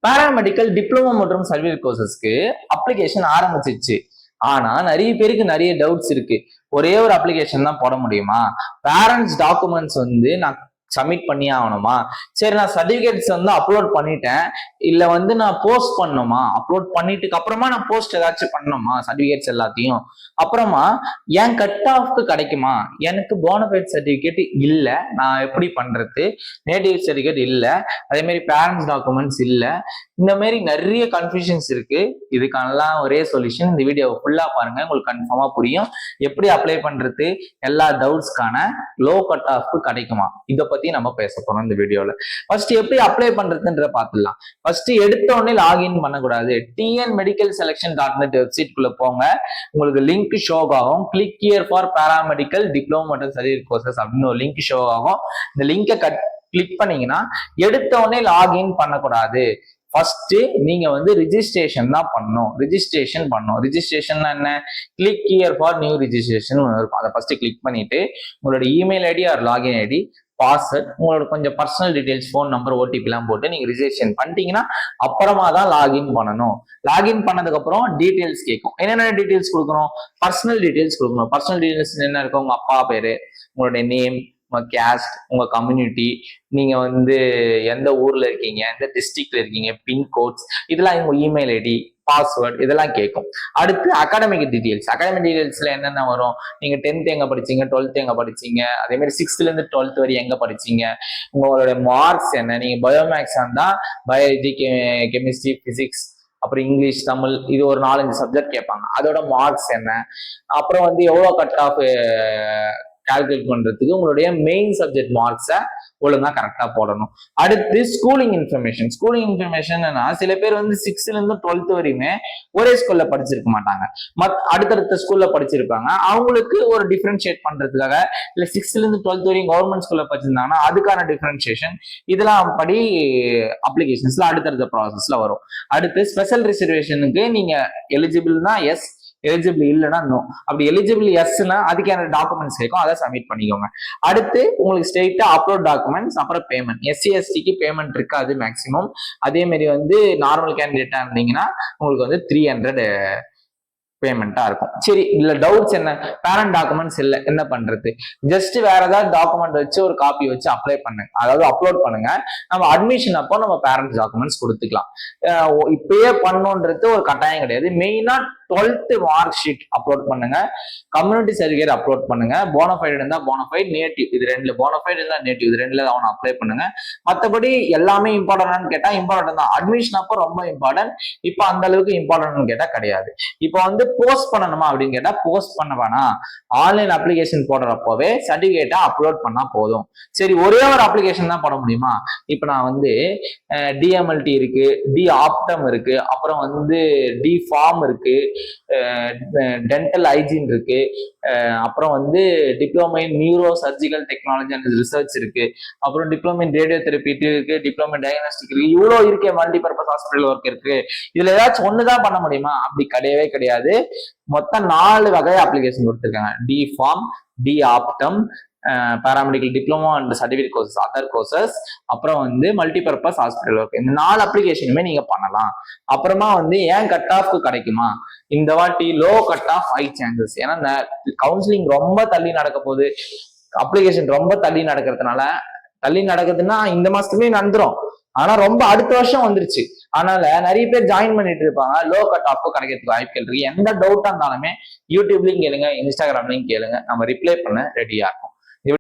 Paramedical diploma மற்றும் certificate கோர்சஸ்க்கு application ஆரம்பிச்சிச்சு. ஆனா நிறைய பேருக்கு நிறைய டவுட்ஸ் இருக்கு. ஒரே ஒரு அப்ளிகேஷன் தான் போட முடியுமா? பேரண்ட்ஸ் டாக்குமெண்ட்ஸ் நான் சப்மிட் பண்ணி ஆகணுமா? சரி, நான் சர்டிபிகேட்ஸ் அப்லோட் பண்ணிட்டேன், இல்ல நான் போஸ்ட் பண்ணணுமா? அப்லோட் பண்ணிட்டு அப்புறமா நான் போஸ்ட் ஏதாச்சும் பண்ணணுமா சர்டிபிகேட்ஸ் எல்லாத்தையும்? அப்புறமா என் கட் ஆஃப்க்கு கிடைக்குமா? எனக்கு போனஃபைட் சர்டிபிகேட் இல்ல, நான் எப்படி பண்றது? நேட்டிவ் சர்டிபிகேட் இல்ல, அதே மாதிரி பேரண்ட்ஸ் டாக்குமெண்ட்ஸ் இல்ல. இந்த மாதிரி நிறைய கன்ஃபியூஷன்ஸ் இருக்கு. இதுக்கெல்லாம் ஒரே சொல்யூஷன். இந்த வீடியோவை ஃபுல்லா பாருங்க, உங்களுக்கு கன்ஃபார்மா புரியும். எப்படி அப்ளை பண்றது, எல்லா டவுட்ஸ்க்கான லோ கட் ஆஃப்க்கு கிடைக்குமா, இதை பத்தி நம்ம பேச போறோம் இந்த வீடியோல. ஃபர்ஸ்ட் எப்படி அப்ளை பண்றதுன்ற பாத்துடலாம். ஃபர்ஸ்ட் எடுத்த உடனே லாகின் பண்ணக்கூடாது. tnmedicalselection.net வெப்சைட் குள்ள போங்க. உங்களுக்கு லிங்க் ஷோ ஆகும். Click here for paramedical diploma மற்றும் சர்டிஃபிகேட் கோர்சஸ் அப்படின்னு ஒரு லிங்க் ஷோ ஆகும். இந்த லிங்கை கிளிக் பண்ணீங்கன்னா எடுத்த உடனே லாகின் பண்ணக்கூடாது. ஃபர்ஸ்ட் நீங்க ரிஜிஸ்ட்ரேஷன் தான் பண்ணணும். ரிஜிஸ்ட்ரேஷன் என்ன? Click here for new registration இருக்கும். அதை ஃபர்ஸ்ட் கிளிக் பண்ணிட்டு உங்களோட email ID or login ID, password, உங்களோட கொஞ்சம் personal details, phone number, OTP எல்லாம் போட்டு நீங்க ரிஜிஸ்ட்ரேஷன் பண்ணிட்டீங்கன்னா அப்புறமா தான் லாகின் பண்ணணும். லாகின் பண்ணதுக்கு அப்புறம் டீடைல்ஸ் கேட்கும். என்னென்ன டீடைல்ஸ் கொடுக்கணும்? பர்சனல் டீடைல்ஸ் கொடுக்கணும். பர்சனல் டீடைல்ஸ் என்ன இருக்கும்? உங்க அப்பா பேரு, உங்களுடைய நேம், உங்க கேஸ்ட், உங்க கம்யூனிட்டி, நீங்க எந்த ஊர்ல இருக்கீங்க, எந்த டிஸ்ட்ரிக்ட்ல இருக்கீங்க, பின்கோட்ஸ், இதெல்லாம் உங்க இமெயில் ஐடி, பாஸ்வேர்ட், இதெல்லாம் கேட்கும். அடுத்து அகாடமிக் டீடைல்ஸ். அகாடமிக் டீடைல்ஸ்ல என்னென்ன வரும்? நீங்க 10th எங்க படிச்சீங்க, 12th எங்க படிச்சீங்க, அதே மாதிரி 6th இருந்து 12th வரை எங்க படிச்சீங்க, உங்களோட மார்க்ஸ் என்ன, நீங்க பயோமேக்ஸ் இருந்தா பயாலஜி, கெமிஸ்ட்ரி, பிசிக்ஸ், அப்புறம் இங்கிலீஷ், தமிழ், இது ஒரு 4-5 சப்ஜெக்ட் கேட்பாங்க. அதோட மார்க்ஸ் என்ன, அப்புறம் எவ்வளவு கட் ஆஃப் கால்குலேட் பண்றதுக்கு உங்களுடைய மெயின் சப்ஜெக்ட் மார்க்ஸை ஒழுங்கா கரெக்டா போடணும். அடுத்து ஸ்கூலிங் இன்ஃபர்மேஷன். ஸ்கூலிங் இன்ஃபர்மேஷன்னா சில பேர் 6th இருந்து 12th வரையுமே ஒரே ஸ்கூல்ல படிச்சிருக்க மாட்டாங்க, அடுத்தடுத்த ஸ்கூல்ல படிச்சிருப்பாங்க. அவங்களுக்கு ஒரு டிஃபரன்ஷியேட் பண்றதுக்காக, இல்ல 6th இருந்து 12th வரையும் கவர்மெண்ட் ஸ்கூல்ல படிச்சிருந்தாங்கன்னா அதுக்கான டிஃபரன்ஷியேஷன், இதெல்லாம் படி அப்ளிகேஷன்ஸ்ல அடுத்தடுத்த ப்ராசஸ்ல வரும். அடுத்து ஸ்பெஷல் ரிசர்வேஷனுக்கு நீங்க எலிஜிபிள்னா எஸ், எலிஜிபிள் இல்லைன்னா நோ. அப்படி எலிஜிபிள் எஸ்னா அதுக்கான டாக்குமெண்ட்ஸ் கேட்கும், அதை சப்மிட் பண்ணிக்கோங்க. அடுத்து உங்களுக்கு ஸ்ட்ரெயிட்டா அப்லோட் டாக்குமெண்ட்ஸ், அப்புறம் பேமெண்ட். எஸ்சி எஸ்டிக்கு பேமெண்ட் இருக்காது மேக்சிமம். அதே மாதிரி நார்மல் கேண்டிடேட்டா இருந்தீங்கன்னா உங்களுக்கு 300 பேமெண்டா இருக்கும். சரி, இல்ல டவுட்ஸ் என்ன? பேரண்ட் டாக்குமெண்ட்ஸ் இல்ல, என்ன பண்றது? ஜஸ்ட் வேற ஏதாவது டாக்குமெண்ட் வச்சு ஒரு காப்பி வச்சு அப்ளை பண்ணுங்க, அதாவது அப்லோட் பண்ணுங்க. நம்ம அட்மிஷன் அப்போ நம்ம பேரண்ட்ஸ் டாக்குமெண்ட்ஸ் கொடுத்துக்கலாம். இப்பயே பண்ணணுன்றது ஒரு கட்டாயம் கிடையாது. மெயினா 12th மார்க் ஷீட் அப்லோட் பண்ணுங்க, கம்யூனிட்டி சர்டிஃபிகேட் அப்லோட் பண்ணுங்க, போனஃபைடு இருந்தா போனஃபைடு, நேட்டிவ், இது ரெண்டுல போனஃபைடு இருந்தா நேட்டிவ், இது ரெண்டுல அவனை அப்ளை பண்ணுங்க. மற்றபடி எல்லாமே இம்பார்ட்டன்டான்னு கேட்டா இம்பார்ட்டன்ட் தான். அட்மிஷன் அப்போ ரொம்ப இம்பார்ட்டன்ட். இப்போ அந்த அளவுக்கு இம்பார்ட்டன்ட்னு கேட்டா கிடையாது. இப்போ போஸ்ட் பண்ணணுமா அப்படின்னு கேட்டா போஸ்ட் பண்ண வேணாம். ஆன்லைன் அப்ளிகேஷன் போடுறப்பவே சர்டிஃபிகேட்டா அப்லோட் பண்ணா போதும். சரி, ஒரே ஒரு அப்ளிகேஷன் தான் போட முடியுமா? இப்போ நான் டிஎம்எல்டி இருக்கு, டி ஆப்டம் இருக்கு, அப்புறம் டி ஃபார்ம் இருக்கு, டென்டல் ஹைஜீன் இருக்கு, அப்புறம் diploma in neuro surgical technology and research இருக்கு, அப்புறம் டிப்ளமோ இன் ரேடியோ தெரப்பி இருக்கு, டிப்ளமோ டயக்னாஸ்டிக் இருக்கு. இவ்வளவு இருக்கு, மல்டிபர்பஸ் ஹாஸ்பிட்டல் ஒர்க் இருக்கு. இதுல ஏதாச்சும் ஒண்ணுதான் பண்ண முடியுமா? அப்படி கிடையவே கிடையாது. மொத்தம் 4 வகை அப்ளிகேஷன் கொடுத்துருக்காங்க. D pharm, D optom, paramedical diploma and certificate courses, other courses, அப்புறம் மல்டிபர்பஸ் ஹாஸ்பிட்டல் ஒர்க். இந்த 4 அப்ளிகேஷனுமே நீங்க பண்ணலாம். அப்புறமா ஏன் கட் ஆஃப்க்கு கிடைக்குமா? இந்த வாட்டி low cut off high chances. ஏன்னா கவுன்சிலிங் ரொம்ப தள்ளி நடக்க போகுது, அப்ளிகேஷன் ரொம்ப தள்ளி நடக்குதுன்னா இந்த மாசத்துமே நடந்துரும். ஆனா ரொம்ப அடுத்த வருஷம் வந்துருச்சு. அதனால நிறைய பேர் ஜாயின் பண்ணிட்டு இருப்பாங்க. லோ கட் ஆஃப் கிடைக்கிறதுக்கு வாய்ப்புகள் இருக்கு. எந்த டவுட்டா இருந்தாலுமே யூடியூப்லயும் கேளுங்க, இன்ஸ்டாகிராம்லயும் கேளுங்க, நம்ம ரிப்ளை பண்ண ரெடியா இருக்கும்.